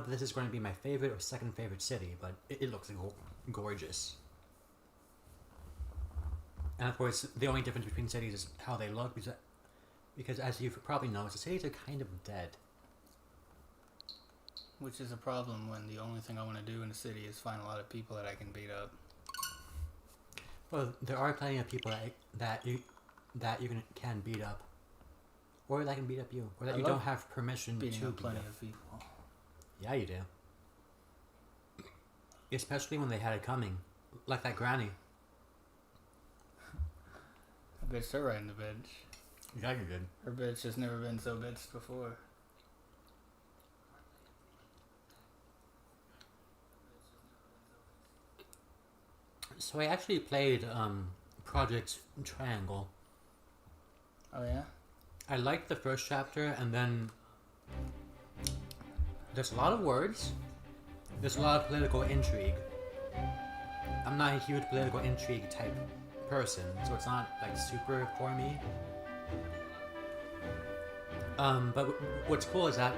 this is going to be my favorite or second favorite city, but it looks gorgeous. And of course, the only difference between cities is how they look, because as you probably know, the cities are kind of dead. Which is a problem when the only thing I want to do in a city is find a lot of people that I can beat up. Well, there are plenty of people that you can beat up, or that can beat up you, or that you don't have permission to beat up. Plenty of people. Yeah, you do. Especially when they had it coming, like that granny. I bitched her right in the bitch. Yeah, you did. Her bitch has never been so bitched before. So I actually played Project Triangle. Oh yeah? I liked the first chapter, and then there's a lot of words. There's a lot of political intrigue. I'm not a huge political intrigue type person, so it's not like super for me. But what's cool is that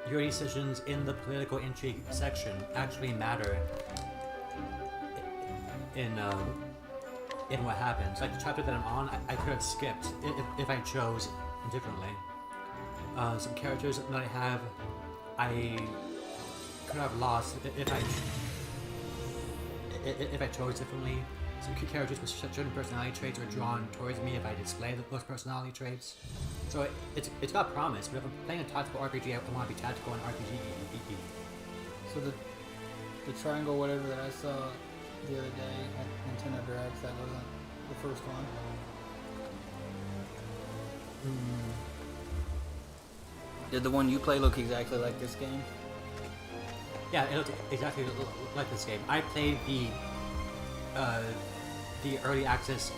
your decisions in the political intrigue section actually matter in what happens. Like the chapter that I'm on, I could have skipped if I chose differently. Some characters that I have, I could have lost if I chose differently. Some characters with certain personality traits are drawn towards me if I display those personality traits. So it's got promise, but if I'm playing a tactical RPG, I want to be tactical and RPG. So the triangle whatever that I saw the other day at Nintendo Direct, that wasn't the first one. Did the one you play look exactly like this game? Yeah, it looked exactly like this game. I played the early access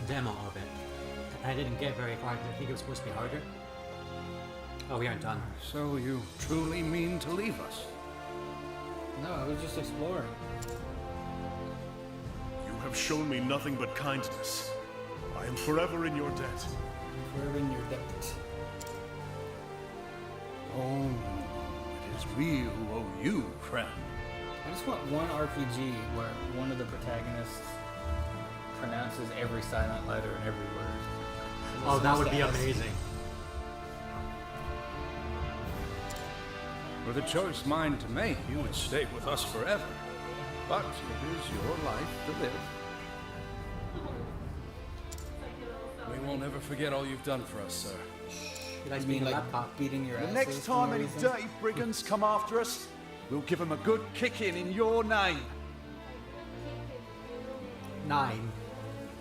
demo of it. I didn't get very far. I think it was supposed to be harder. Oh, we aren't done. So you truly mean to leave us? No, I was just exploring. You have shown me nothing but kindness. I am forever in your debt. Forever in your debt. Oh, it is we who owe you, friend. I just want one RPG where one of the protagonists pronounces every silent letter in every word. Oh, that would be amazing. Were the choice mine to make, you would stay with us forever. But it is your life to live. We will never forget all you've done for us, sir. You guys You mean being like beating your The asses next for time no any reason? dirty brigands come after us, we'll give them a good kicking in your name. 9.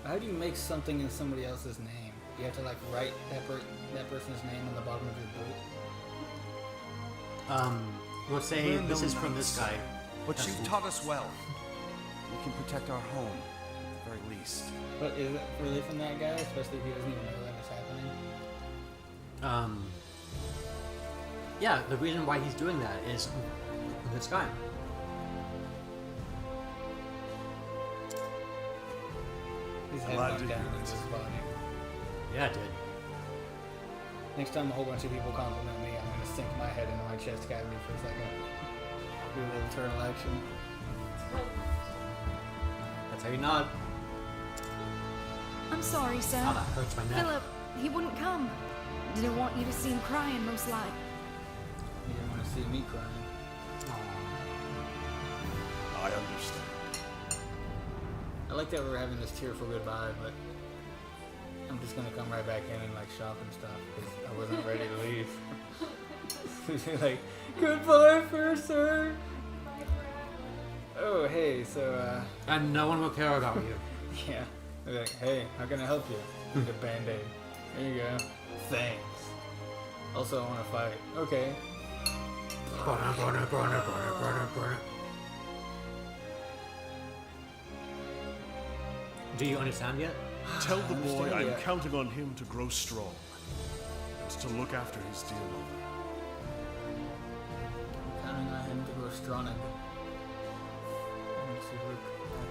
How do you make something in somebody else's name? You have to like write that person's name on the bottom of your boot. We'll say We're this no is from this knights, guy. But That's you've cool. taught us well. We can protect our home, at the very least. But is it really from that guy, especially if he doesn't even know that it's happening? Yeah, the reason why he's doing that is this guy. His head Glad went to down hear into it. his body. Yeah, it did. Next time a whole bunch of people compliment me, I'm gonna sink my head into my chest cavity for a second. Do a little turtle action. That's how you nod. I'm sorry, sir. Oh, that hurts my neck. Philip, he wouldn't come. Didn't want you to see him crying, most like. You didn't want to see me crying. I understand. I like that we're having this tearful goodbye, but I'm just gonna come right back in and like shop and stuff because I wasn't ready to leave. Like, goodbye, first sir. Oh, hey, so And no one will care about you. yeah. They're like, hey, how can I help you? Need a band-aid. There you go. Thanks. Also, I want to fight. Okay. Do you understand yet? Tell the boy understand, I'm yeah. counting on him to grow strong and to look after his dear mother. I'm counting on him to grow strong.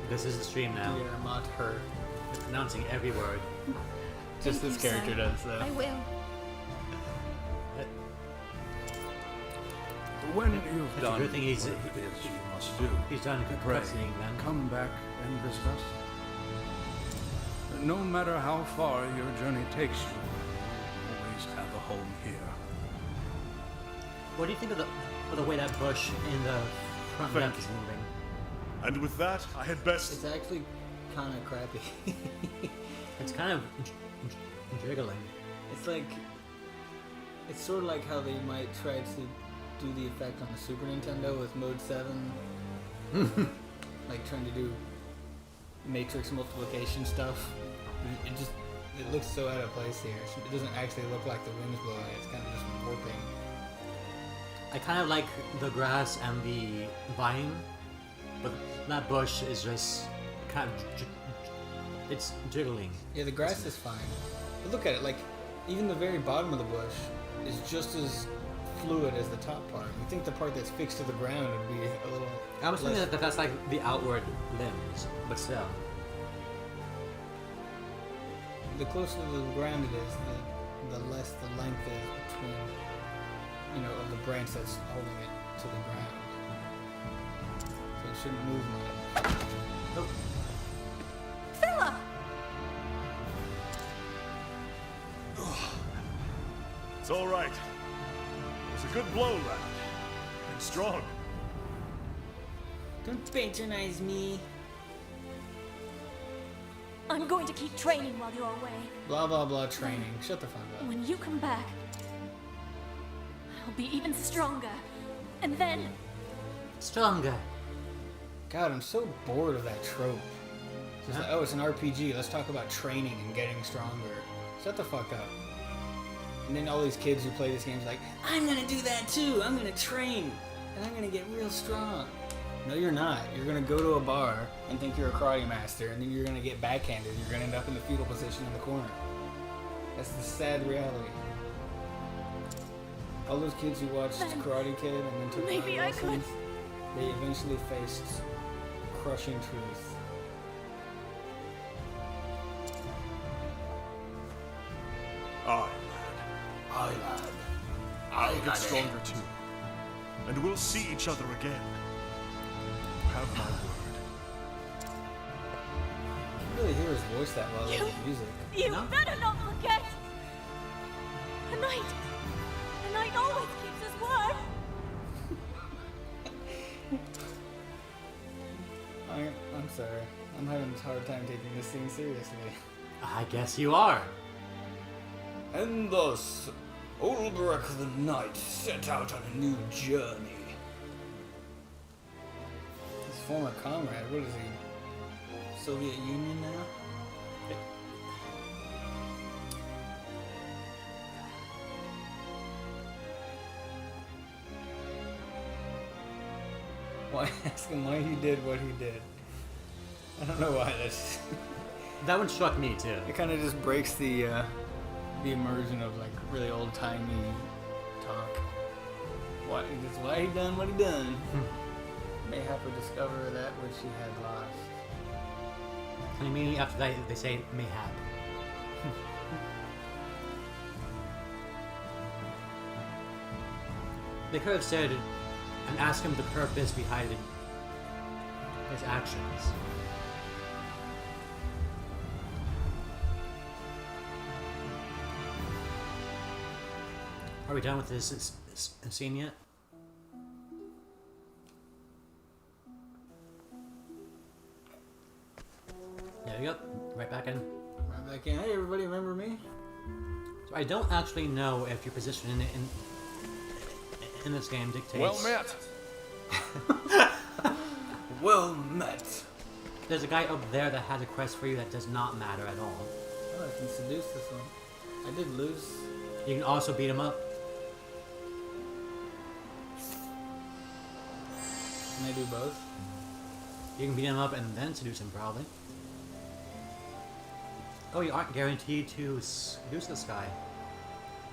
This is a stream now. Dear Mott her. It's pronouncing every word. Just Thank this you, character sir. does that. I will. When you've That's a done good thing he's- what it is you must do, He's done pray, cutscening then. come back and visit us. No matter how far your journey takes you, you always have a home here. What do you think of the way that bush in the front Thank left is moving? And with that, I had best. It's actually kind of crappy. It's kind of jiggling. It's like, it's sort of like how they might try to do the effect on the Super Nintendo with Mode 7. Like trying to do matrix multiplication stuff. It looks so out of place here. It doesn't actually look like the wind's blowing, it's kind of just warping. I kind of like the grass and the vine, but that bush is just kind of it's jiggling. Yeah, the grass is fine. But look at it, like, even the very bottom of the bush is just as fluid as the top part. You think the part that's fixed to the ground would be a little I was thinking less- that that's like the outward limbs, but still. The closer to the ground it is, the less the length is between, you know, of the branch that's holding it to the ground. So it shouldn't move much. Oh, Philip! It's all right. It was a good blow, lad. And strong. Don't patronize me. I'm going to keep training while you're away. Blah blah blah training. Shut the fuck up. When you come back, I'll be even stronger. And then, stronger. God, I'm so bored of that trope. It's just like, oh, it's an RPG. Let's talk about training and getting stronger. Shut the fuck up. And then all these kids who play this game's like, I'm gonna do that too. I'm gonna train, and I'm gonna get real strong. No, you're not. You're gonna go to a bar and think you're a karate master, and then you're gonna get backhanded. You're gonna end up in the fetal position in the corner. That's the sad reality. All those kids who watched Then Karate Kid and then took maybe karate I could. lessons, they eventually faced crushing truth. Aye, lad. I'll get stronger too. And we'll see each other again. You have my word. You can really hear his voice that well in the music. you No? better not forget! A knight always keeps his word! I'm sorry. I'm having a hard time taking this thing seriously. I guess you are. And thus, Ulbrich the Knight set out on a new journey. His former comrade, what is he? Soviet Union now? Why ask him why he did what he did? I don't know why that's. That one struck me too. It kind of just breaks the immersion of like really old timey talk. Why he done what he done? Mayhap would discover that which he had lost. And immediately after that, they say mayhap. They could have said and asked him the purpose behind his actions. Are we done with this scene yet? There we go. Right back in. Right back in. Hey, everybody, remember me? So I don't actually know if your position in this game dictates. Well met. Well met. There's a guy up there that has a quest for you that does not matter at all. Oh, I can seduce this one. I did lose. You can also beat him up. Can I do both? You can beat him up and then seduce him, probably. Oh, you aren't guaranteed to seduce this guy.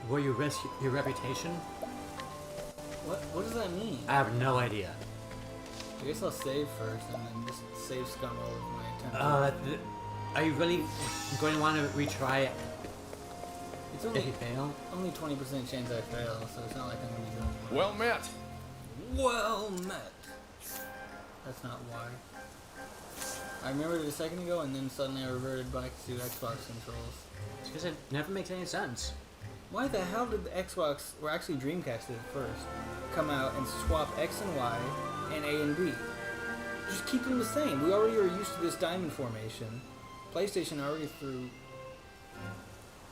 Will you risk your reputation? What does that mean? I have no idea. I guess I'll save first and then just save scum all of my attempt. Are you really going to want to retry it It's if only you fail? only 20% chance I fail, so it's not like I'm gonna be doing well. Well met. well met. That's not why. I remembered it a second ago, and then suddenly I reverted back to Xbox controls. It's because it never makes any sense. Why the hell did the Xbox, or actually Dreamcast did it first, come out and swap X and Y and A and B? Just keep them the same. We already are used to this diamond formation. PlayStation already threw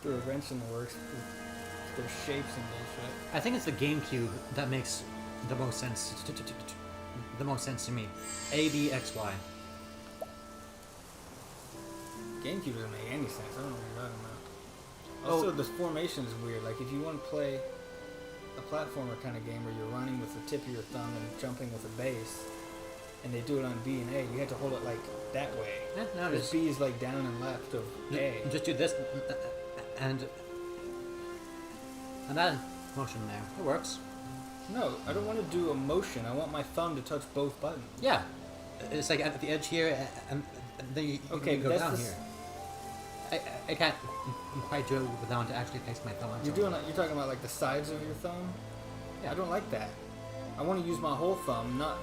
a wrench in the works with their shapes and bullshit. I think it's the GameCube that makes the most sense. The most sense to me. A, B, X, Y. GameCube doesn't make any sense. I don't know what you're talking about. Also, the formation is weird. Like, if you want to play a platformer kind of game where you're running with the tip of your thumb and jumping with a base, and they do it on B and A, you have to hold it like that way. Yeah, no, Because B is like down and left of A. Just do this and that motion there. It works. No, I don't want to do a motion. I want my thumb to touch both buttons. Yeah. It's like at the edge here, and then you can go down here. I can't quite do it without actually place my thumb on something. You're talking about like the sides of your thumb? Yeah. I don't like that. I want to use my whole thumb, not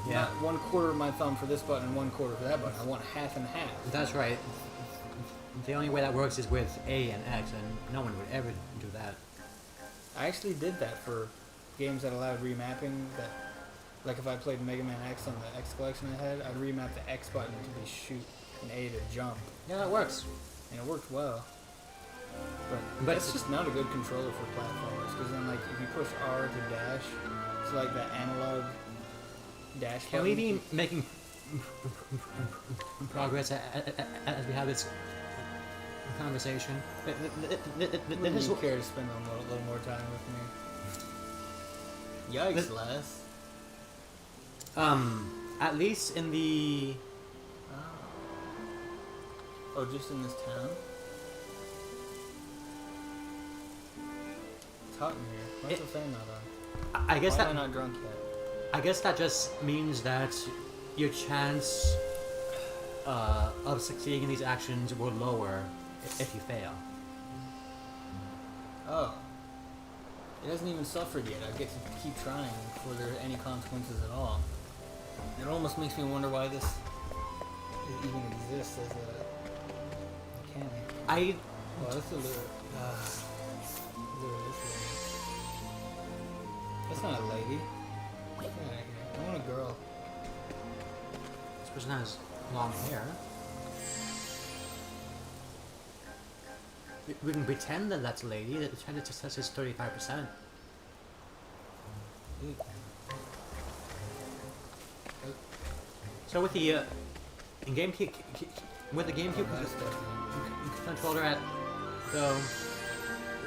yeah. 1/4 of my thumb for this button and 1/4 for that button. I want half and half. That's right. The only way that works is with A and X, and no one would ever do that. I actually did that for games that allowed remapping. That, like if I played Mega Man X on the X collection I had, I'd remap the X button to be shoot and A to jump. Yeah, that works. And it worked well. But it's just not a good controller for platformers, because then like if you push R to dash, it's like that analog dash Can button. we be making progress as we have this conversation? Wouldn't you care to spend a little more time with me? Yikes, Les. At least in the... Oh, just in this town? It's hot in here. Why's the fan not on? I guess Why that... am I not drunk yet? I guess that just means that your chance of succeeding in these actions will lower if you fail. Oh. It hasn't even suffered yet. I get to keep trying before there are any consequences at all. It almost makes me wonder why this even exists as a mechanic. Well, that's a lure. Lure this lady. That's not a lady. Get out of here. I want a girl. This person has long hair. We can pretend that that's a lady. The chance just says 35%. Ew. So with the GameCube controller at the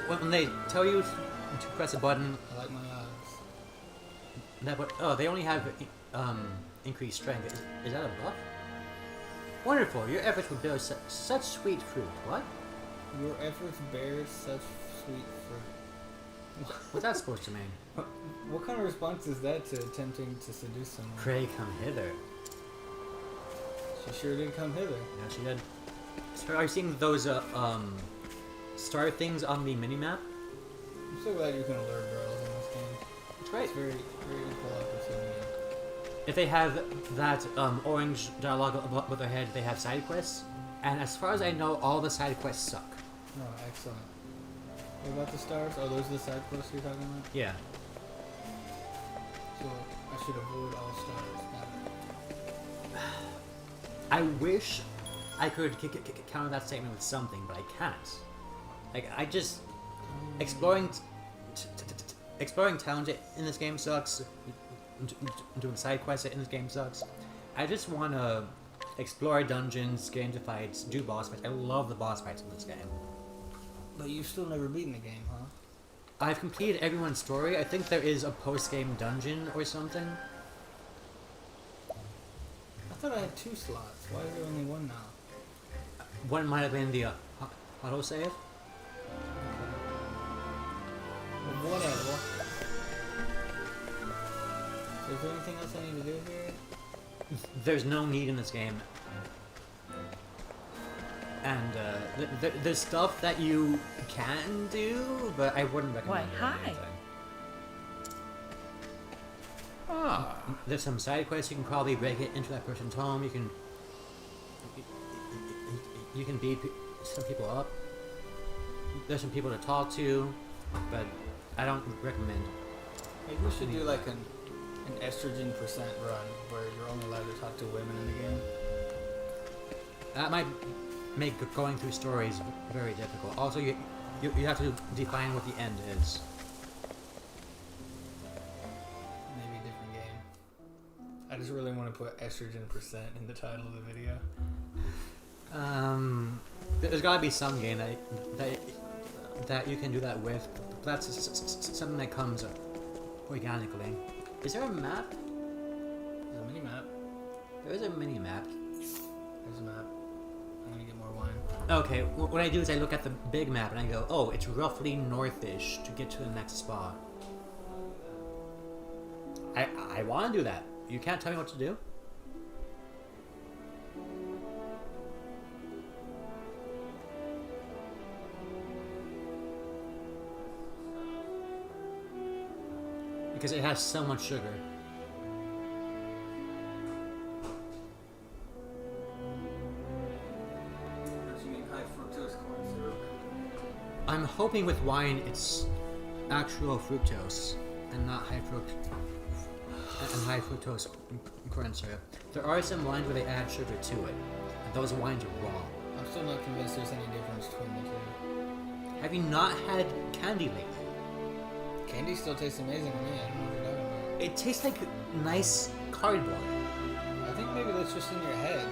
when they tell you to press a button, I like my eyes. they only have increased strength. Is that a buff? Wonderful. Your efforts will bear such sweet fruit. What? Your efforts bear such sweet fruit. What's that supposed to mean? What kind of response is that to attempting to seduce someone? Pray come hither. She sure did come hither. Yeah, she did. So are you seeing those star things on the minimap? I'm so glad you can lure girls in this game. It's great. It's very, very equal opportunity. If they have that orange dialogue above their head, they have side quests. And as far as I know, all the side quests suck. Oh, excellent. What about the stars? Oh, those are the side quests you're talking about? Yeah. So I should avoid all stars. I wish I could counter that statement with something, but I can't. Like, I just... Exploring towns in this game sucks. Doing side quests in this game sucks. I just want to explore dungeons, get into fights, do boss fights. I love the boss fights in this game. But you've still never beaten the game, huh? I've completed everyone's story. I think there is a post-game dungeon or something. I thought I had 2 slots. Why is there only 1 now? One might have been the autosave. Okay. Well, whatever. Is there anything else I need to do here? There's no need in this game. And there's stuff that you can do, but I wouldn't recommend. Why, hi. anything. Ah, There's some side quests. You can probably break it into that person's home. You can beat some people up. There's some people to talk to, but I don't recommend. Maybe we should do like an estrogen percent run where you're only allowed to talk to women in the game. That might make going through stories very difficult. Also, you have to define what the end is. Maybe a different game. I just really want to put estrogen percent in the title of the video. There's gotta be some game that you can do that with. That's something that comes organically. Is there a map? There's a mini map. There is a mini map. There's a map. I'm gonna get more wine. Okay, what I do is I look at the big map and I go, oh, it's roughly northish to get to the next spot. I want to do that. You can't tell me what to do? Because it has so much sugar. You mean high fructose corn syrup? I'm hoping with wine it's actual fructose and not high fructose corn syrup. There are some wines where they add sugar to it, and those wines are wrong. I'm still not convinced there's any difference between the two. Have you not had candy lately? Candy still tastes amazing to me. I don't know what you're talking about. It tastes like nice cardboard. I think maybe that's just in your head.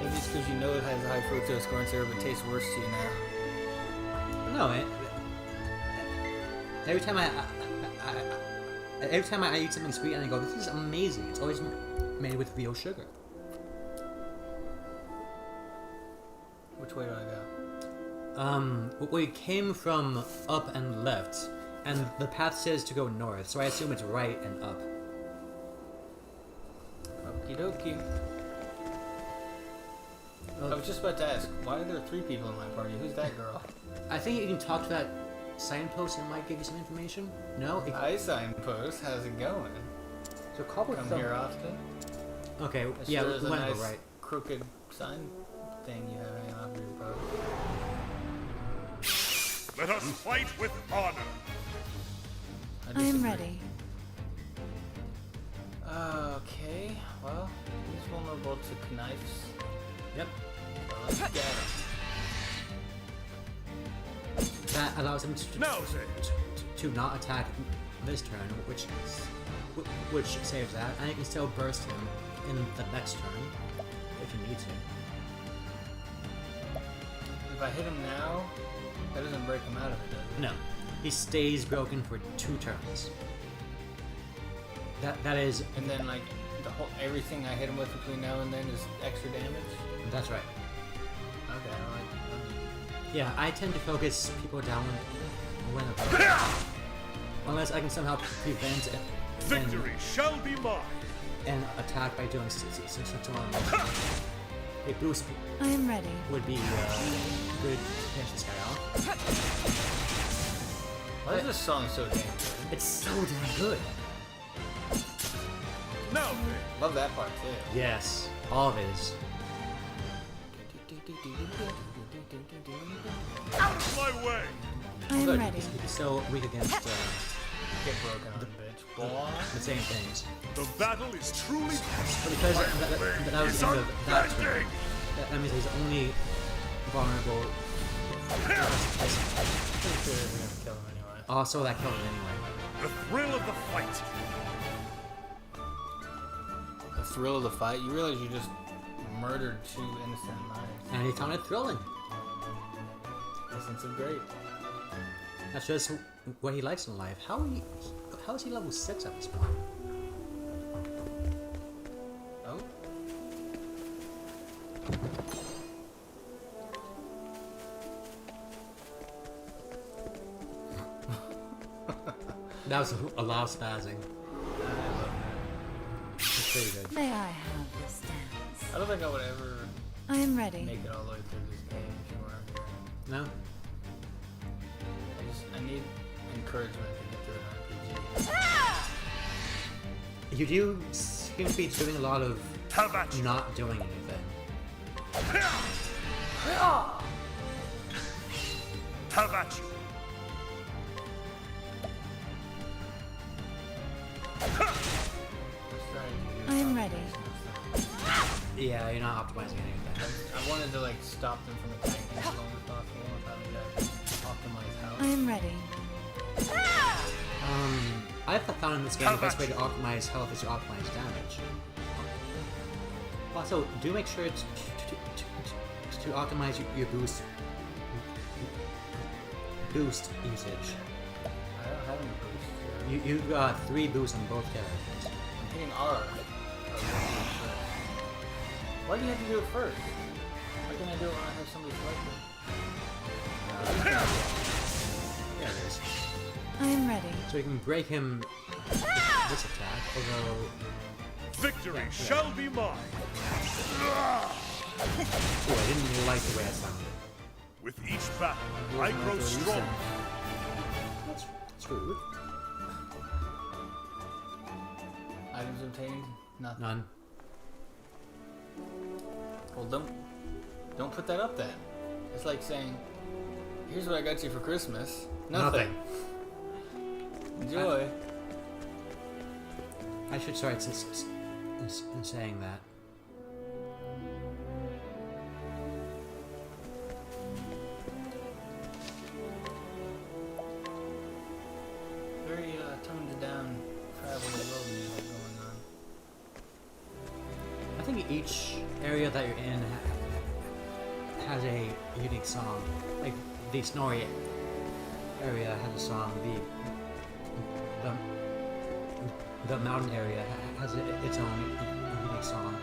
Maybe it's because you know it has high fructose corn syrup, it tastes worse to you now. No, every time I eat something sweet and I go, this is amazing. It's always made with real sugar. Which way do I go? We came from up and left, and the path says to go north, so I assume it's right and up. Okie dokie. I was just about to ask, why are there 3 people in my party? Who's that girl? I think you can talk to that signpost and it might give you some information. No? Hi, signpost. How's it going? So call with Come here often? Okay, That yeah, sure we is a want to nice go right. crooked sign thing you have hanging off your post. Let us fight with honor. I I am disagree. ready. Okay, well, he's vulnerable to knives. Yep. So let's get him. That allows him Now then. to not attack this turn, which saves that, and you can still burst him in the next turn if you need to. If I hit him now, that doesn't break him out of it, does it? No, he stays broken for 2 turns. That is And then, like, everything I hit him with between now and then is extra damage? that's right. Okay, I like Yeah, I tend to focus people down when unless I can somehow prevent Victory shall be mine. an attack by doing such a boost I am ready. would be good to finish this guy off. Why is this song so damn good? It's so damn good. Now then. Love that part, too. Yes, all of it is. Out of my way. I am Good. ready. He's so weak against Get broken on, bitch. Boy. the same things. The battle is truly But because that was the end of that turn, that means he's only vulnerable. Pretty sure we're gonna kill him anyway. Also, that killed him anyway. the thrill of the fight. The thrill of the fight. You realize you just murdered 2 innocent lives. And he found it thrilling. Essence of great. That's just what he likes in life. How is he level 6 at this point? Oh. That was a lot of spazzing. I love that. It's pretty good. May I have this dance? I don't think I would ever I am ready. make it all the way through this game if you weren't here. No? I need encouragement to get through an RPG. You do seem to be doing a lot of How about you? not doing anything. How about you? I am ready. Yeah, you're not optimizing anything. I wanted to like stop them from attacking as long as possible without me to optimize health. I am ready. I've found in this game the best way to optimize health is to optimize damage. Also, do make sure to optimize your boost usage. I don't have any boosts. You got 3 boosts on both characters. I'm hitting R. Why do you have to do it first? Why can't I do it when I have somebody selected? Yeah, it is. I am ready. So you can break him with this attack, although... Victory shall be mine. Oh, I didn't like the way it sounded. With each battle, I grow stronger. That's rude. Items obtained? Nothing. None. Well, don't put that up then. It's like saying, here's what I got you for Christmas. Nothing. Enjoy. I should start in saying that. Very toned down travel and road music going on. I think each area that you're in has a unique song. Like the Snorri area has a song. The mountain area has its own unique song.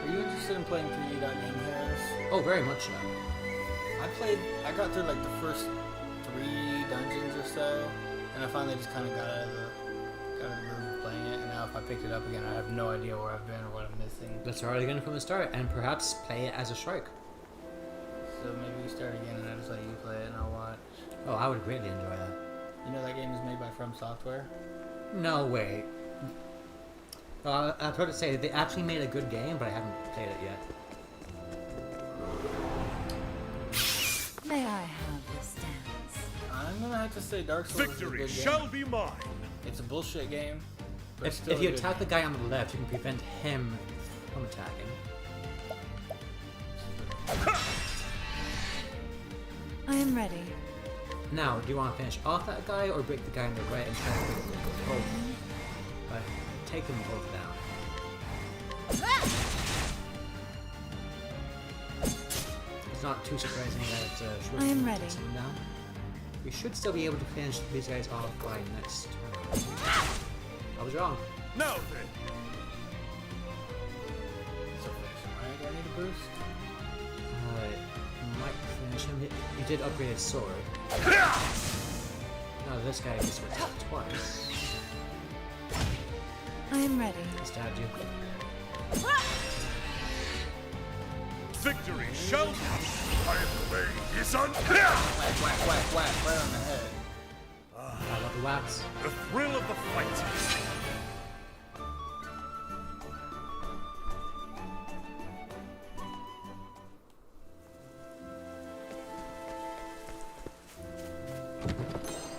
Are you interested in playing 3D game Harris? Oh, very much so. I got through like the first 3 dungeons or so, and I finally just kind of got out of the room of playing it, and now if I picked it up again, I have no idea where I've been or what I'm missing. Let's start again from the start, and perhaps play it as a shark. So maybe we start again and I just let you play it and I'll watch. Oh, I would greatly enjoy that. You know that game is made by From Software? No way. I've heard it say they actually made a good game, but I haven't played it yet. May I have this dance? I'm gonna have to say Dark Souls Victory is a good shall game. be mine. It's a bullshit game. But it's If still you a good attack the game. guy on the left, you can prevent him from attacking. I am ready. Now, do you want to finish off that guy or break the guy on the right and try to break them both? Take them both down. It's not too surprising that I am ready. takes them down. We should still be able to finish these guys off by next turn. I was wrong. Now then, So finish him, right? Do I need a boost? Might finish him. He did upgrade his sword. Now this guy gets attacked twice. I am ready. He stabbed you. victory shall be. My blade is on. Whack, whack, whack, whack, right on the head. I love the wax. The thrill of the fight.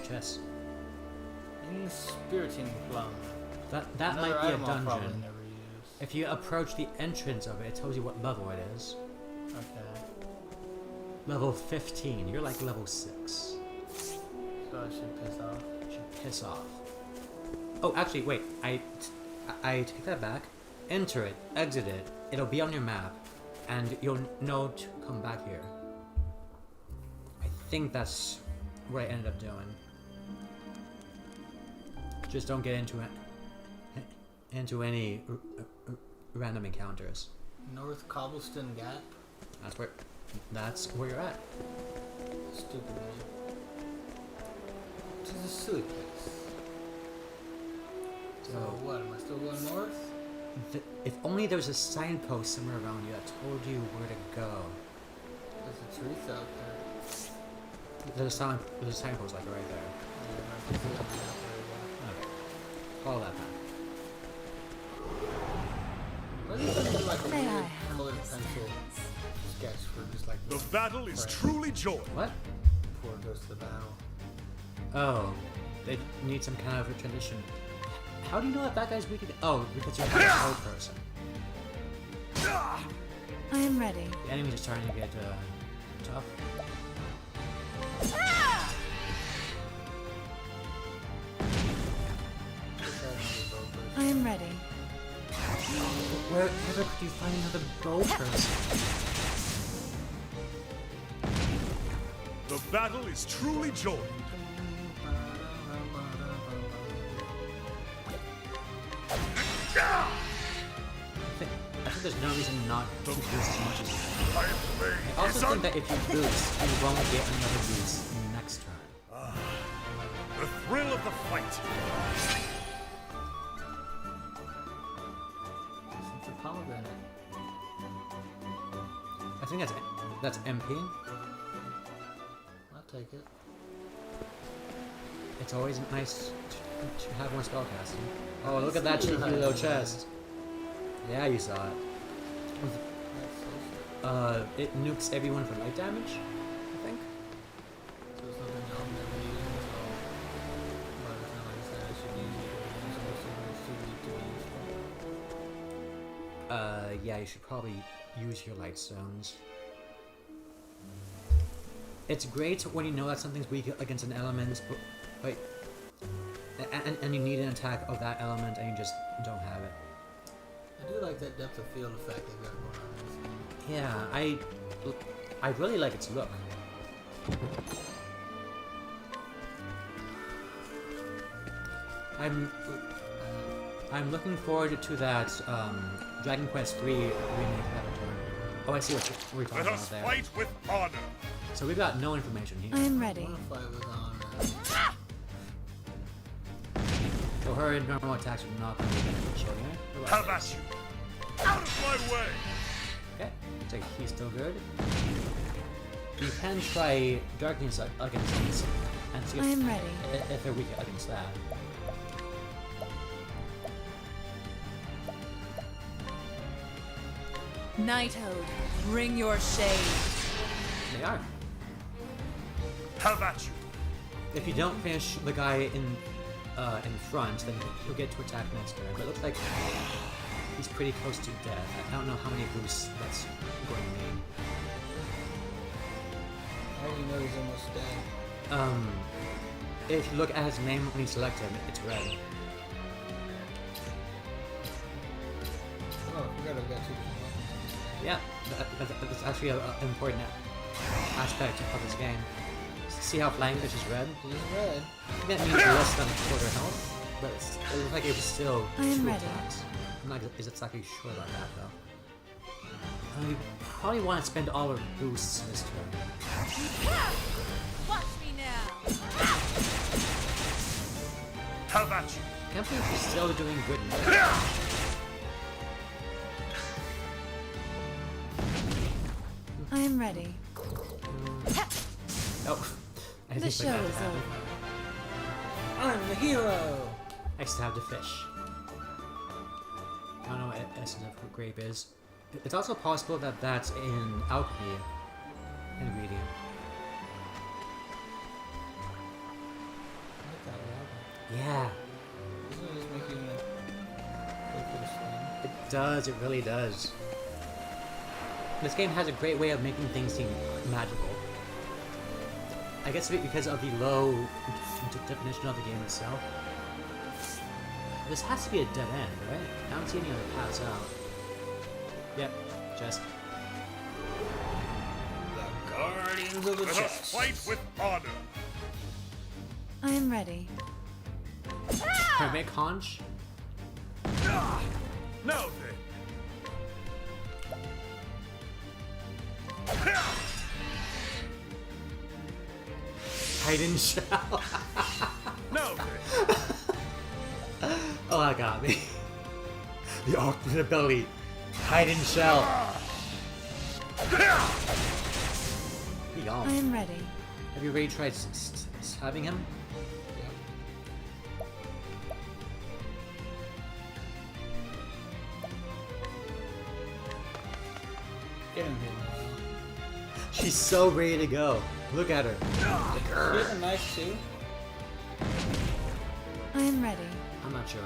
Chess. Inspiriting plum. That Another might be a item I'll probably dungeon. never use. If you approach the entrance of it, it tells you what level it is. Okay. Level 15. You're like level 6. So I should piss off. You should piss off. Oh, actually, wait. I take that back. Enter it. Exit it. It'll be on your map. And you'll know to come back here. I think that's what I ended up doing. Just don't get into any random encounters. North Cobblestone Gap? That's where you're at. Stupid name. This is a silly place. So what, am I still going north? If only there was a signpost somewhere around you that told you where to go. There's a truth out there. There's a signpost like right there. Yeah, I can see it on the map very well. Okay. Follow that path. pencil sketch for just like The battle is Right. truly joined. What? before it goes to the battle. Oh, they need some kind of a transition. How do you know that guy's weak? Oh, because you're not a slow person. I am ready. The enemies are starting to get tough. I am ready. Wherever could you find another bow person? The battle is truly joined. I think there's no reason not to boost as much as you can. I am playing. I also think that if you boost, you won't get another boost next turn. The thrill of the fight. It's a pomegranate. I think that's MP. I'll take it. It's always nice to have more spellcasting. Oh, look at that cheeky little chest. Yeah, you saw it. That's so sick. It nukes everyone for light damage, I think. So it's something I'll never use until by the time I decide I should use it, because it's almost too weak to be useful. Yeah, you should probably use your light stones. It's great when you know that something's weak against an element, but and you need an attack of that element and you just don't have it. I do like that depth of field effect they've got going on in this game. Yeah, I really like its look. I'm looking forward to that Dragon Quest III remake avatar. Oh, I see what we're talking Let about us there. fight with honor. So we've got no information I here. am I ready. want to fight with honor. So her normal attacks are not going to be beneficial here. How about you? Out of my way! Okay, so he's still good. You can try Darkness against these and see I am ready. if they're weak against that. Nighthode, bring your shade. They are. How about you? If you don't finish the guy in front, then he'll get to attack next turn. But it looks like he's pretty close to death. I don't know how many boosts that's going to need. How do you know he's almost dead? If you look at his name when you select him, it's red. Oh, I forgot I've got two different weapons. Yeah, that's actually an important aspect of this game. See how Flyingfish is red? He's red. That means less than a quarter health, but it looks like it was still I am 2 ready. attacks. I'm not exactly sure about that though. I probably want to spend all our boosts this turn. Watch me now. How about you? Can't believe he's still doing good now. I am ready. Oh, I The didn't show expect that is to happen. over. I'm the hero! I stabbed a fish. I don't know what essence of grape is. It's also possible that that's an alchemy ingredient. I like that weapon. Yeah, Doesn't it just make you go for the slam? it does. It really does. This game has a great way of making things seem magical. I guess because of the low definition of the game itself. This has to be a dead end, right? I don't see any other paths out. Yep, just. The Guardians of the Let us Chest. fight with honor. I am ready. Hermit Conch? Now then. Hidden Shell? Now then. Oh, that got me. The alternate ability. Hidden Shell. He I gone. am ready. Have you already tried stabbing him? Get in here, man. She's so ready to go. Look at her. She has a knife too. I am ready. I'm not sure.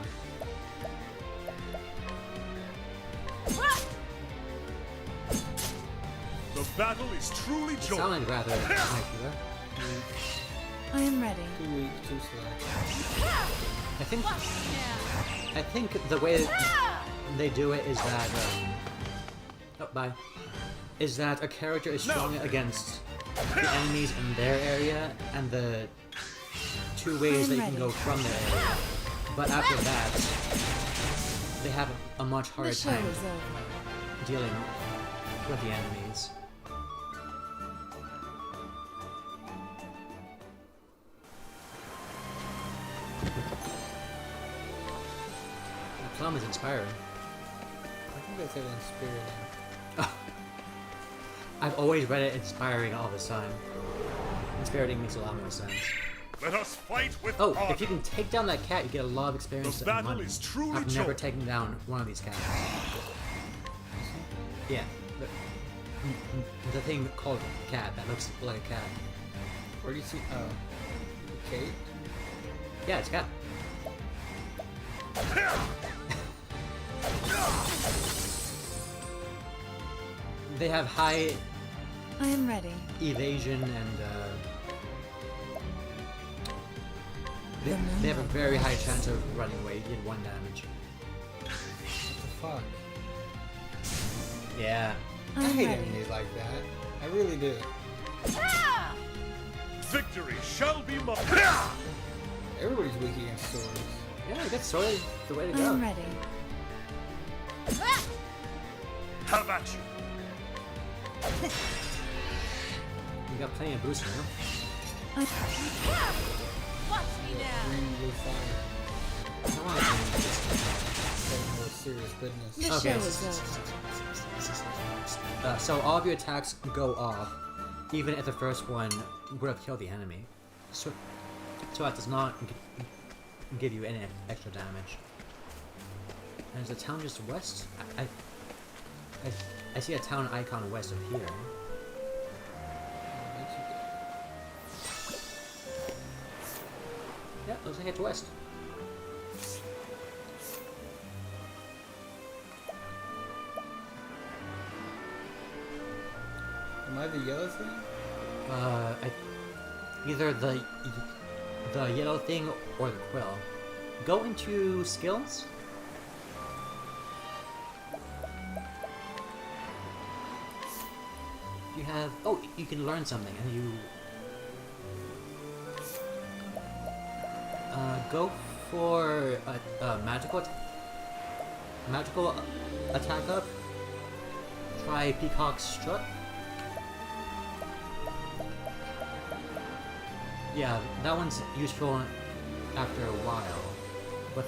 The battle is truly It joined. sounded rather muscular. I am ready. Too weak, too slow. I think the way they do it is that is that a character is strong against the enemies in their area and the two ways that you can go from their area. But after that, they have a much harder The show time is over. dealing with the enemies. The plum is inspiring. I think they said inspiriting. I've always read it inspiring all the time. Inspiriting makes a lot more sense. Let us fight with Oh, honor. if you can take down that cat, you get a lot of experience The and battle money. is truly I've never joined. taken down one of these cats. Yeah. The thing called cat that looks like a cat. Where do you see? Oh, Kate. Yeah, it's a cat. They have high I am ready. evasion and they have a very high chance of running away. You did 1 damage. What the fuck? Yeah. I I'm hate ready. enemies like that. I really do. Victory shall be mine. Everybody's weak against swords. Yeah, that's sort of the way to I go. am ready. Have at you. You got plenty of boost now. I Watch me now. Green blue fire. I want to That's more serious business. The Okay. show is over. so all of your attacks go off, even if the first one would have killed the enemy. So that does not give you any extra damage. And is the town just west? I see a town icon west of here. Yeah, looks like it's west. Am I the yellow thing? Either the yellow thing or the quill. Go into skills. You have you can learn something and you go for a magical attack up. Try Peacock's Strut. Yeah, that one's useful after a while, but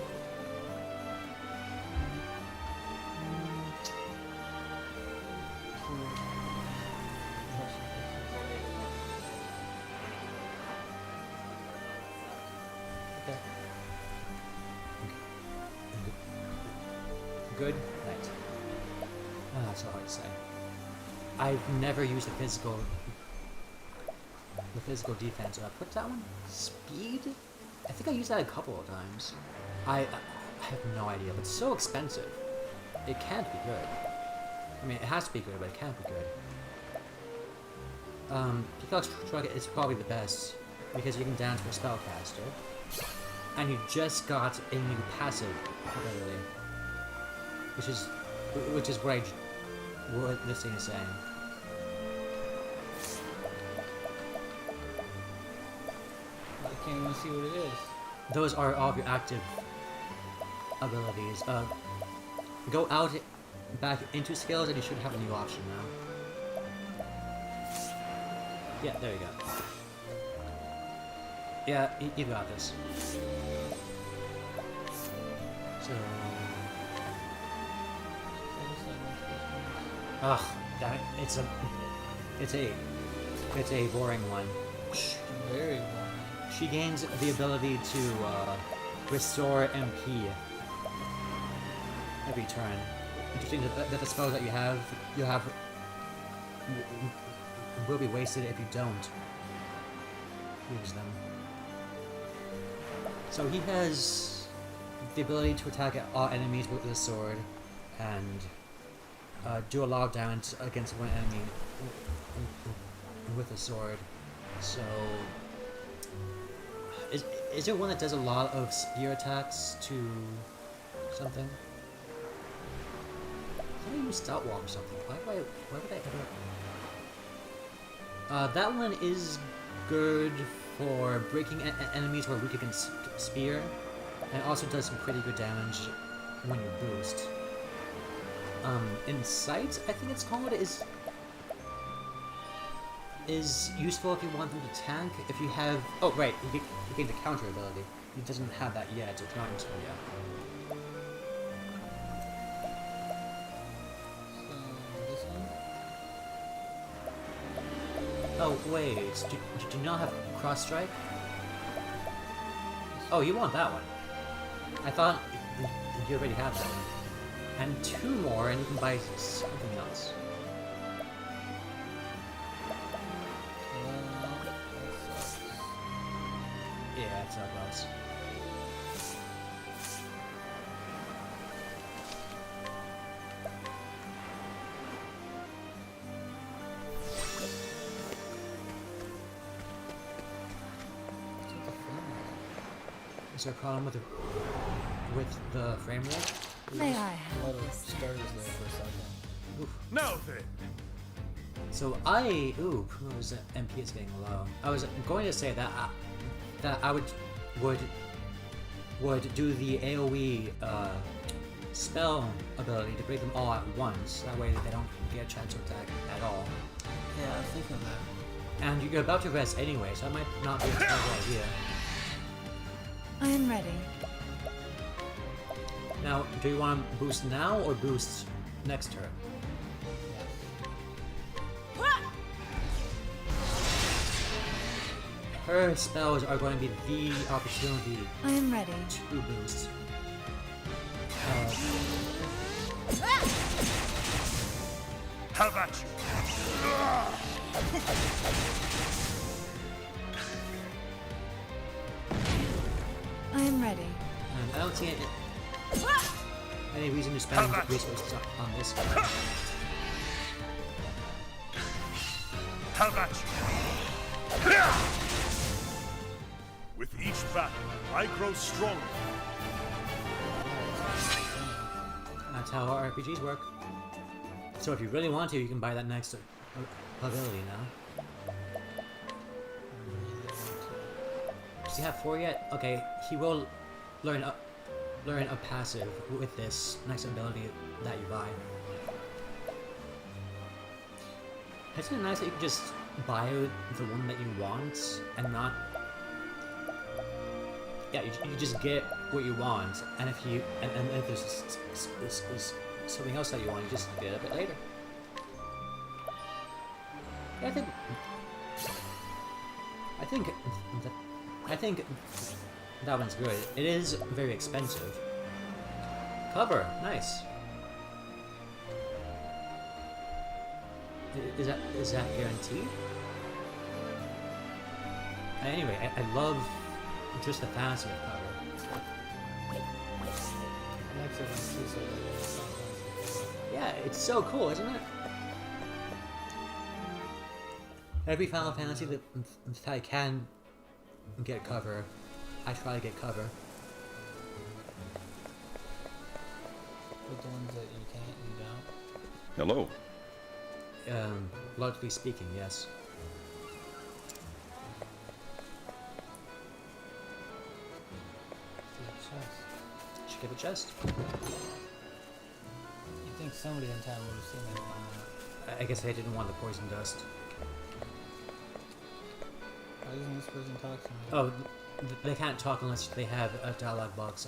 okay. Good. Right. That's so hard to say. I've never used the physical defense. What's that one? Speed? I think I used that a couple of times. I have no idea, but it's so expensive. It can't be good. I mean, it has to be good, but it can't be good. Peacock's Truck is probably the best because you can dance for Spellcaster, and you just got a new passive ability, which is what this thing is saying. I can't even see what it is. Those are all of your active abilities. Go out, back into skills, and you should have a new option now. Yeah, there you go. Yeah, you got this. So, ugh, that it's a boring one. Very boring. She gains the ability to restore MP every turn. Interesting that the spells that you have will be wasted if you don't use them. So he has the ability to attack all enemies with a sword and do a lot of damage against one enemy with a sword. So, is there one that does a lot of spear attacks to something? How do you use Stout Wall or something? Why would I ever... that one is good for breaking enemies who are weak against spear, and it also does some pretty good damage when you boost. Insight, I think it's called, is useful if you want them to tank. If you have... Oh, right, you get the counter ability. He doesn't have that yet, it's not until yet. This one? Oh, wait, do you not have Cross Strike? Oh, you want that one. I thought you already have that one. And 2 more, and you can buy something else. Yeah, it's not close. Is there a problem with the frame rate? May I A lot have of this? stars there for a second. Oof. Now then, So whose MP is getting low. I was going to say that I would do the AoE spell ability to break them all at once. That way they don't get a chance to attack at all. Yeah, I was thinking of that. And you're about to rest anyway, so that might not be a terrible idea. I am ready. Now, do you want to boost now or boost next turn? Her spells are going to be the opportunity I am ready. to boost. how about you? I am ready. And I don't see any reason to spend resources on this guy. How about you? With each battle, I grow stronger. That's how RPGs work. So if you really want to, you can buy that next ability now. Does he have 4 yet? Okay, he will learn a passive with this next ability that you buy. Isn't it nice that you can just buy the one that you want and not... Yeah, you just get what you want, and if you and if there's something else that you want, you just get it a bit later. Yeah, I think that one's good. It is very expensive. Cover, nice. Is that guaranteed? Anyway, I love just the fantasy of cover. Yeah, it's so cool, isn't it? Every Final Fantasy that I can get cover, I try to get cover. With the ones that you can't, you don't. Hello. Largely speaking, yes. Should give a chest. You think somebody in town would have seen that one? I guess they didn't want the poison dust. Why doesn't this person talk to me? Oh, they can't talk unless they have a dialogue box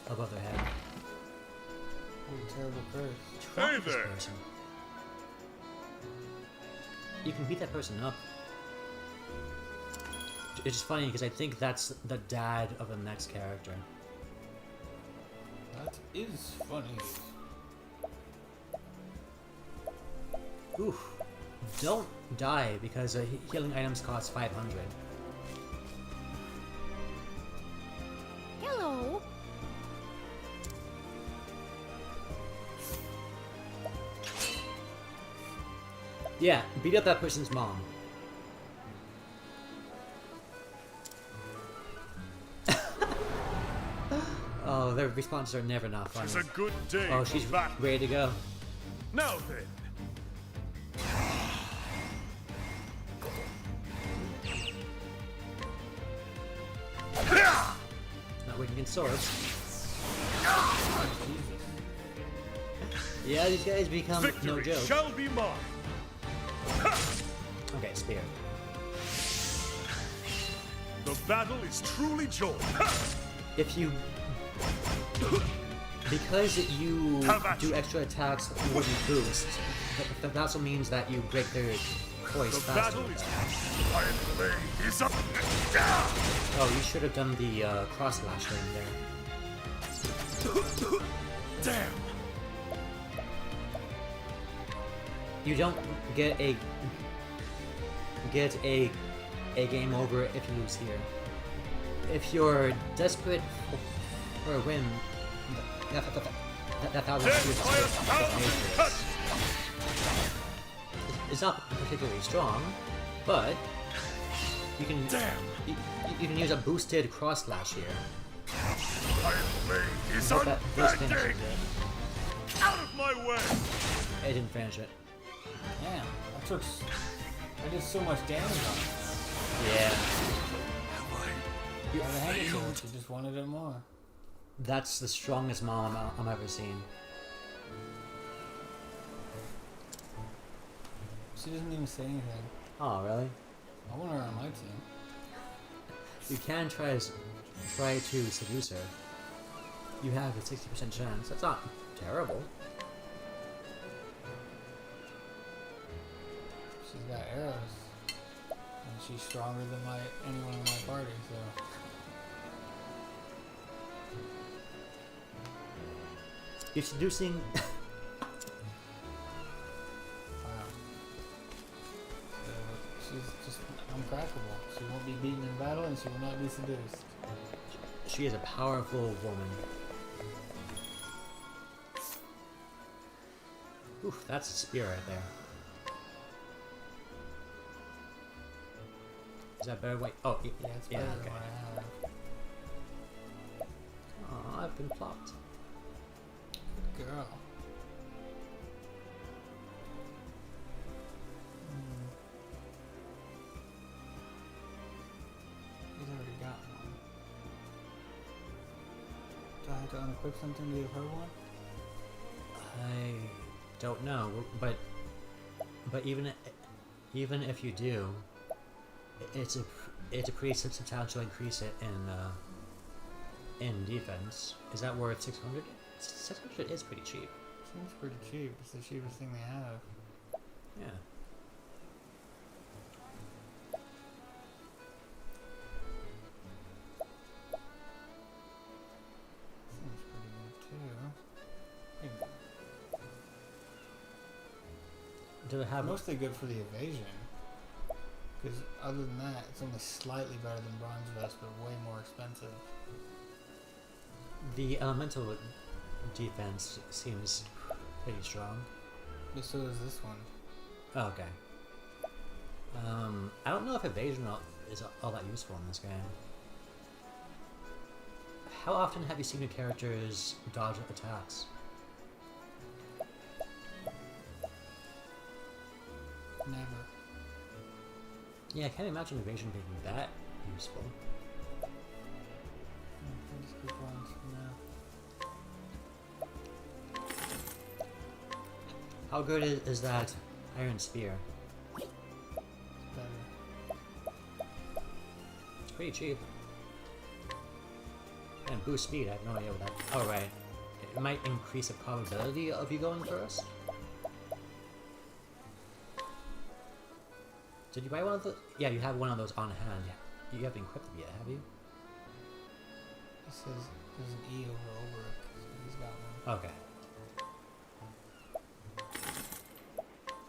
above their head. What a terrible curse. Talk Hey to this there. person. You can beat that person up. It's just funny because I think that's the dad of the next character. That is funny. Oof. don't die because healing items cost 500. Hello. Yeah, beat up that person's mom. Oh, their responses are never not funny. It's a good day. Oh, for she's battle. ready to go. Now then. Not weak against swords. Yeah, these guys become no Victory joke. shall be mine. Okay, spear. The battle is truly joined. If you... Because you Have at do you. extra attacks more than boost, that also means that you break their toys The faster battle with is that. my blade is up. Oh, you should have done the cross slash thing there. Damn. You don't get a game over if you lose here. If you're desperate for a win, that 1,000 Death spears by a thousand cuts. it's not particularly strong, but you can you can use a boosted cross slash here. My blade is Hope that this unbending. finishes it. Out of my way. It didn't finish it. Damn, I did so much damage on it. Yeah. By the hang of it, she just wanted it more. That's the strongest mom I've ever seen. She doesn't even say anything. Oh, really? I want her on my team. You can try to seduce her. You have a 60% chance. That's not terrible. She's got arrows. And she's stronger than anyone in my party, so... You're seducing. Wow. So she's just uncrackable. She won't be beaten in battle and she will not be seduced. She is a powerful woman. Oof, that's a spear right there. Is that better? Wait. Oh, yeah, Yeah, it's yeah, better okay. than what I have. Oh, I've been plopped. Girl. He's already got one. Do I have to unequip something to give her one? I don't know, but even if you do, it's a pretty substantial increase in defense. Is that worth 600? 600 is pretty cheap. Seems pretty cheap. It's the cheapest thing they have. Yeah. Seems pretty good too. Do it have Mostly good for the evasion. Because other than that, it's only slightly better than Bronze Vest, but way more expensive. the elemental defense seems pretty strong. But so is this one. Oh, okay. I don't know if evasion is all that useful in this game. How often have you seen your characters dodge attacks? Never. Yeah, I can't imagine evasion being that useful. Just keep on for now. How good is that iron spear? It's better. It's pretty cheap. And boost speed, I have no idea what that... Oh, right. It might increase the probability of you going first. Did you buy one of those? Yeah, you have one of those on hand. You haven't equipped it yet, have you? It says there's an E over it, so he's got one. Okay.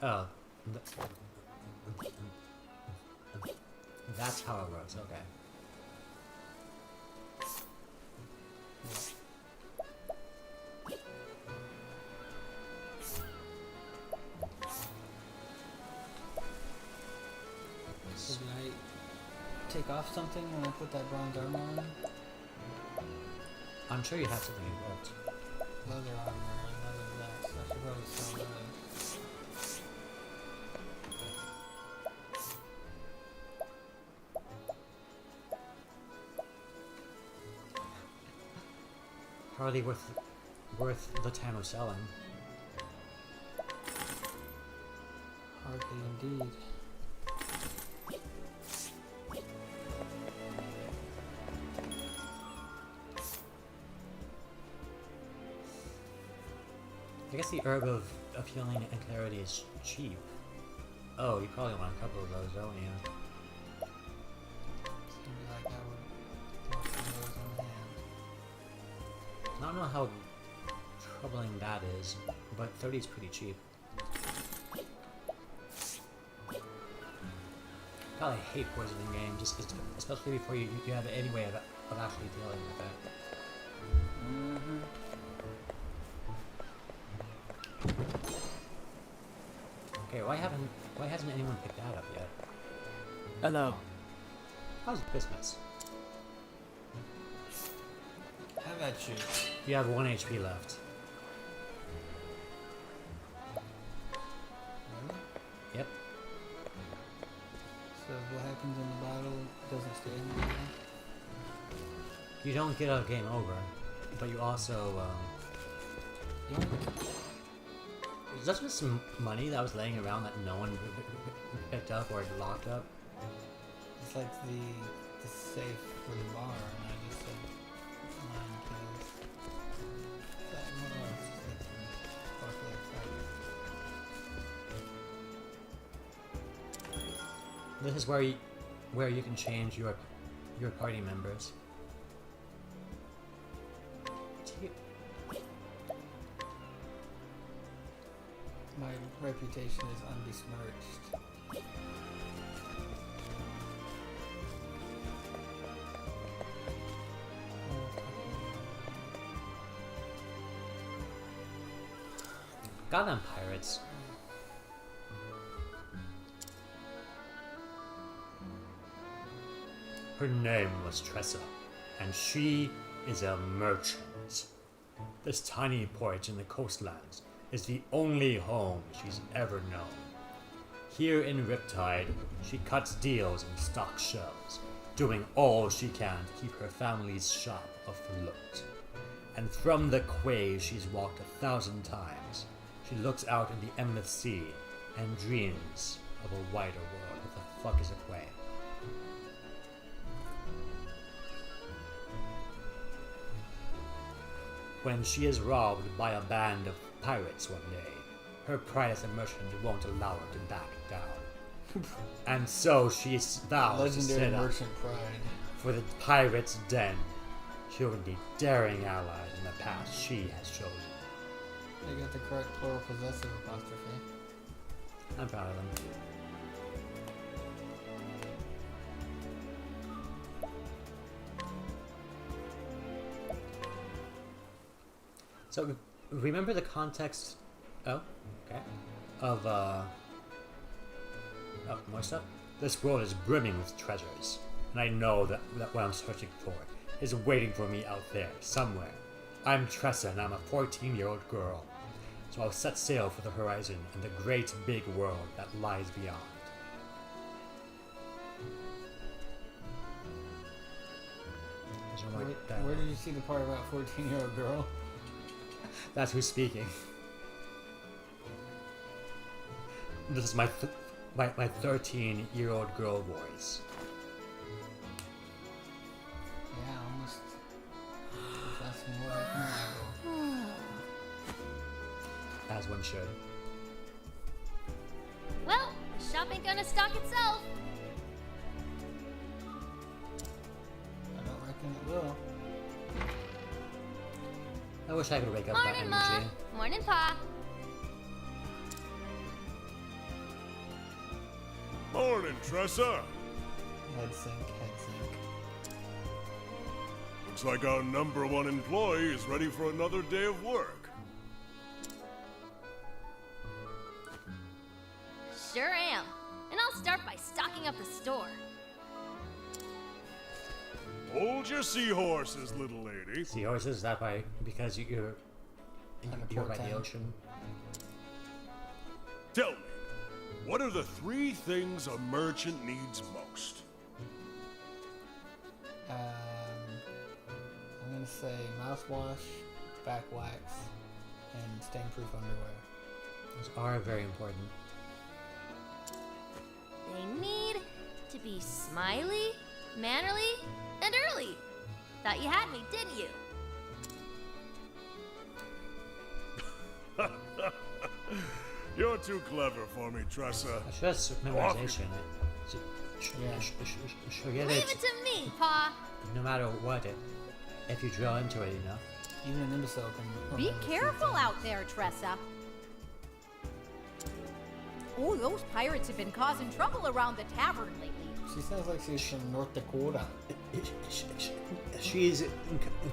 Oh, That's how it works, okay. So did I take off something when I put that bronze armor on? I'm sure you have something equipped. Leather armor and leather vest. I should probably sell those. Hardly worth the time of selling. Hardly indeed. I guess the herb of healing and clarity is cheap. Oh, you probably want a couple of those, don't you? Seems like I would want some of those on hand. I don't know how troubling that is, but 30 is pretty cheap. God, I hate poisoning games, especially before you have any way of actually dealing with it. Okay, why hasn't anyone picked that up yet? Hello. How's Christmas? How about you? You have 1 HP left. Really? Yep. So what happens in the battle doesn't stay in the battle? You don't get a game over, but you also, there's just some money that was laying around that no one picked up or locked up. It's like the safe for the bar, and I just said 9 kills. That more or less just like some sparkly effect. This is where you can change your party members. My reputation is unbesmirched. Goddamn pirates. Her name was Tressa, and she is a merchant. This tiny port in the coastlands is the only home she's ever known. Here in Riptide, she cuts deals and stocks shelves, doing all she can to keep her family's shop afloat. And from the quays she's walked 1,000 times, she looks out in the endless sea and dreams of a wider world. What the fuck is a quay? When she is robbed by a band of pirates one day, her pride as a merchant won't allow her to back down. And so she vows to Legendary set up merchant pride. for the pirate's den. She will need daring allies in the path she has chosen. They got the correct plural possessive apostrophe. I'm proud of them. So, remember the context... Oh, okay. Of, Oh, more stuff? This world is brimming with treasures, and I know that what I'm searching for is waiting for me out there, somewhere. I'm Tressa, and I'm a 14-year-old girl. So I'll set sail for the horizon and the great big world that lies beyond. Where did you see the part about 14-year-old girl? That's who's speaking. This is my 13-year-old girl voice. Yeah, almost. Just asking what happened. As one should. Well, the shop ain't gonna stock itself. I don't reckon it will. I wish I could wake up that Morning, Ma. energy. Morning, Pa. morning, Tressa. Head sink, head sink. Looks like our #1 employee is ready for another day of work. Sure am. And I'll start by stocking up the store. Hold your seahorses, little lady. Seahorses, is that by because you're by the town. ocean? Tell me, what are the 3 things a merchant needs most? I'm gonna say mouthwash, back wax, and stain-proof underwear. Those are very important. They need to be smiley, mannerly, and early. Thought you had me, didn't you? You're too clever for me, Tressa. That's just memorization. Forget Leave it. it to me, Pa. No matter what, if you drill into it enough. Even an imbecile can Be remember careful 3 out things. there, Tressa. Oh, those pirates have been causing trouble around the tavern lately. She sounds like she's from North Dakota. She's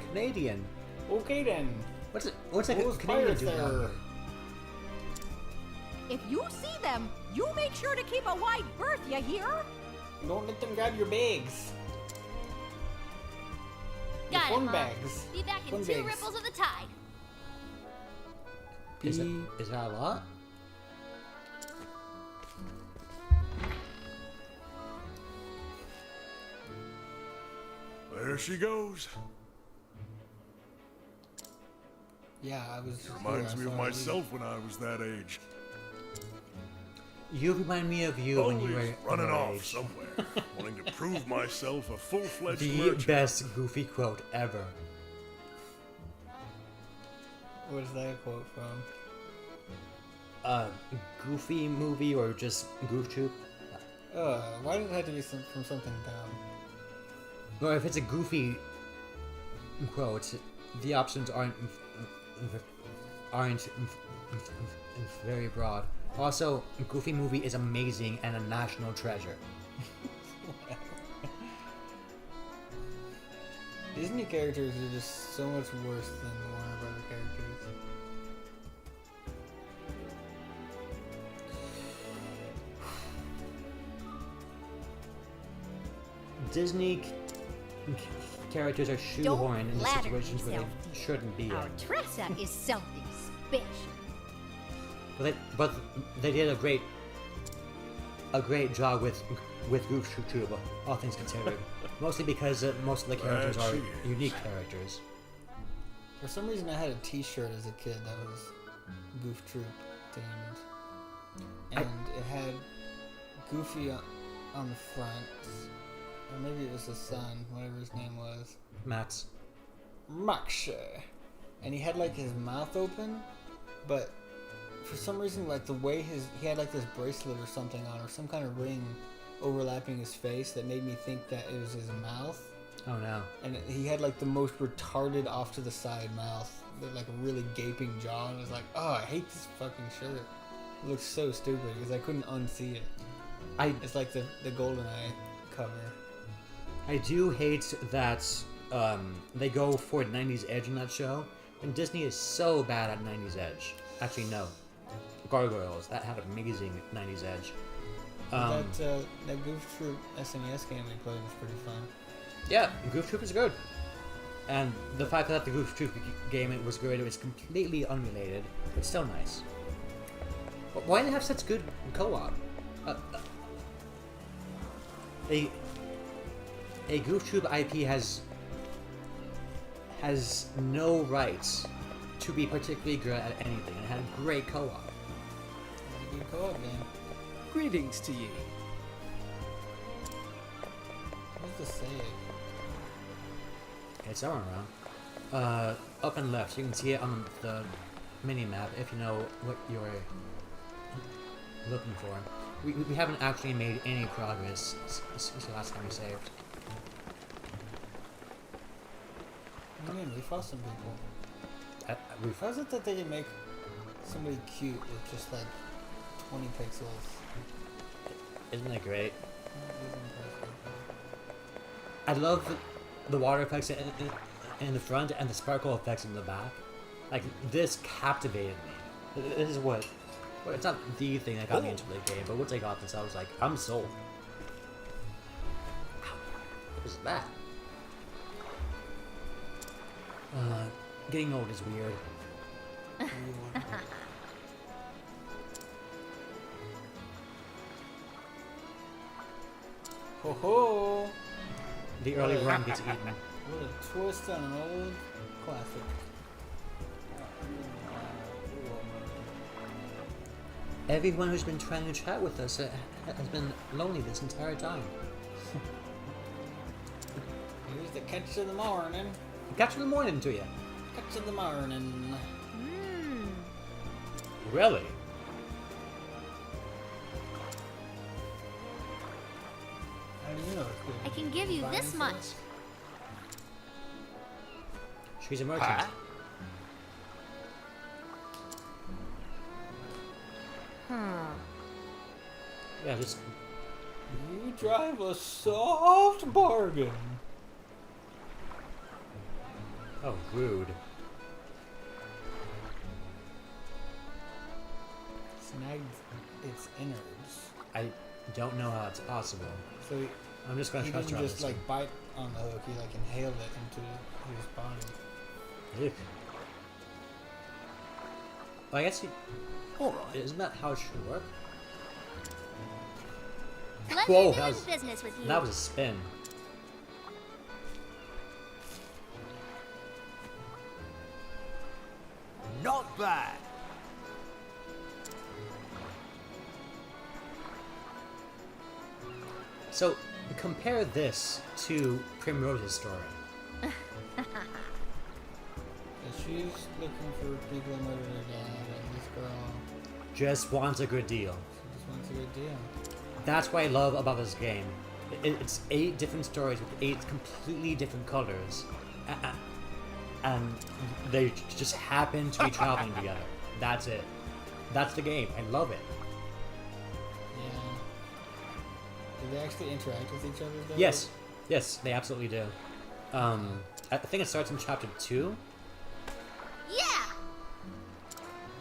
Canadian. Okay then. What's a Those Canadian pirates do there. now? If you see them, you make sure to keep a wide berth, you hear? Don't let them grab your bags. Got it, fun Mom. bags. Be back in Fun 2 bags. ripples of the tide. Is that a lot? There she goes. Yeah, I was. Reminds here, I me of saw her leave. myself when I was that age. You remind me of you when you Always were running your off age. somewhere, wanting to prove myself a full-fledged The merchant. best Goofy quote ever. What is that quote from? Goofy movie or just Goof Troop? Why does it have to be from something dumb? Or if it's a Goofy quote, the options aren't very broad. Also, Goofy movie is amazing and a national treasure. Disney characters are just so much worse than the Warner Brother characters. Disney characters are shoehorned into flatter situations where yourself, they shouldn't be Our in. Tressa is something special. But they did a great job with Goof Troop, all things considered. Mostly because most of the characters are There she unique characters. For some reason, I had a T-shirt as a kid that was Goof Troop themed, and it had Goofy on the front, or maybe it was his son, whatever his name was, Max. Max, and he had like his mouth open, but for some reason, like the way he had like this bracelet or something on, or some kind of ring overlapping his face that made me think that it was his mouth. Oh no. And he had like the most retarded off to the side mouth, with like a really gaping jaw, and I was like, oh, I hate this fucking shirt. It looks so stupid because I couldn't unsee it. It's like the GoldenEye cover. I do hate that they go for 90s edge in that show, and Disney is so bad at 90s edge. Actually, no. Gargoyles, that had amazing 90s edge. That Goof Troop SNES game we played was pretty fun. Yeah, Goof Troop is good. And the fact that the Goof Troop game was good, it was completely unrelated, but still nice. But why did they have such good co-op? A Goof Troop IP has no rights to be particularly good at anything. It had a great co-op. It was a good co-op game. Greetings to ye. What's the save? It's somewhere around. Up and left. You can see it on the mini-map if you know what you're looking for. We haven't actually made any progress since the last time we saved. What do you mean? We fought some people. We've How is it that they can make somebody cute with just like 20 pixels? Isn't that great? I love the water effects in the front and the sparkle effects in the back. Like, this captivated me. This is what... Well, it's not the thing that got me into the game, but once I got this, I was like, I'm sold. What was that? Getting old is weird. Ho ho! The early run gets eaten. What a twist on an old classic. Everyone who's been trying to chat with us has been lonely this entire time. Here's the catch of the morning. Catch in the morning to you. Catch of the morning. Really? How do you know it's good? I can give you this much. She's a merchant. Yeah, just... You drive a soft bargain. Oh, rude. Snagged its innards. I don't know how it's possible. So I'm just gonna he trust didn't her on just this like bite on the hook, he like inhaled it into his body. one. Ew. Well, I guess he... Alright. Isn't that how it should work? Pleasure Whoa, doing that was... business with you. That was a spin. Not bad. So, compare this to Primrose's story. Yeah, she's looking for people to murder their dad, and this girl Just wants a good deal. just wants a good deal. That's what I love about this game. It's 8 different stories with 8 completely different colors. And they just happen to be traveling together. That's it. That's the game. I love it. Yeah. Do they actually interact with each other though? Yes. Yes, they absolutely do. I think it starts in chapter 2.